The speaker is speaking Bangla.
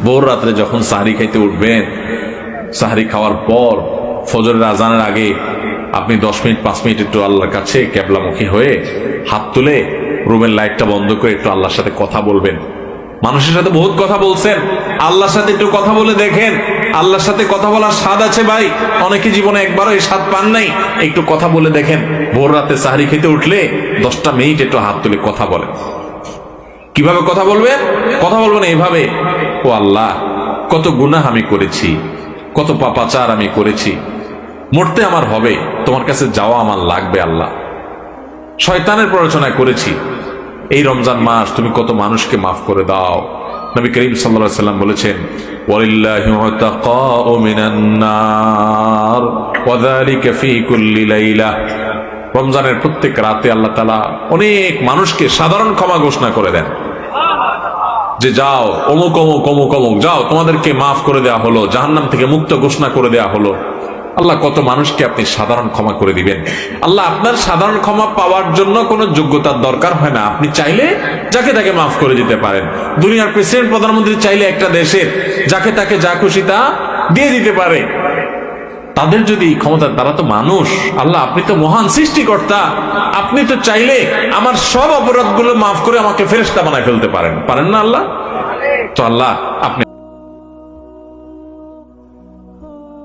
ভোর রাত্রে যখন সাহরি খাইতে উঠবেন, সাহরি খাওয়ার পর ফজরের আজানের আগে আপনি 10 মিনিট 5 মিনিট একটু আল্লাহর কাছে কেবলামুখী হয়ে হাত তুলে রুমের লাইটটা বন্ধ করে একটু আল্লাহর সাথে কথা বলবেন। মানুষের সাথে বহুত কথা বলছেন, আল্লাহর সাথে একটু কথা বলে দেখেন। আল্লাহর সাথে কথা বলার স্বাদ আছে ভাই, অনেকে জীবনে একবারও এই স্বাদ পান নাই। একটু কথা বলে দেখেন। ভোর রাতে সাহরি খেতে উঠলে 10টা মিনিট একটু হাত তুলে কথা বলেন। কিভাবে কথা বলবেন? কথা বলবেন এইভাবে, ও আল্লাহ, কত গুনাহ আমি করেছি, কত পাপাচার আমি করেছি, মরতে আমার হবে, তোমার কাছে যাওয়া আমার লাগবে আল্লাহ। শয়তানের প্ররোচনা করেছি, এই রমজান মাস তুমি কত মানুষকে মাফ করে দাও। নবী করিম সাল্লাল্লাহু আলাইহি ওয়াসাল্লাম বলেছেন, ওয়ালিল্লাহি উতাকাউ মিনান নার ওয়া যালিকা ফি কুল্লি লাইলা। রমজানের প্রত্যেক রাতে আল্লাহ তাআলা অনেক মানুষকে সাধারণ ক্ষমা ঘোষণা করে দেন, যে যাও অমুক অমুক অমুক অমুক যাও, তোমাদেরকে মাফ করে দেওয়া হলো, জাহান্নাম থেকে মুক্ত ঘোষণা করে দেওয়া হলো। আল্লাহ কত মানুষকে আপনি সাধারণ ক্ষমা করে দিবেন। আল্লাহ আপনার সাধারণ ক্ষমা পাওয়ার জন্য কোনো যোগ্যতার দরকার হয় না, আপনি চাইলে যাকে তাকে মাফ করে দিতে পারেন। দুনিয়ার প্রেসিডেন্ট প্রধানমন্ত্রী চাইলে একটা দেশের যাকে তাকে যা খুশি তা দিয়ে দিতে পারে। তাদের যদি ক্ষমতা, তারা তো মানুষ। আল্লাহ আপনি তো মহান সৃষ্টিকর্তা, আপনি তো চাইলে আমার সব অপরাধগুলো মাফ করে আমাকে ফেরেশতা বানায় ফেলতে পারেন, পারেন না আল্লাহ? তো আল্লাহ আপনি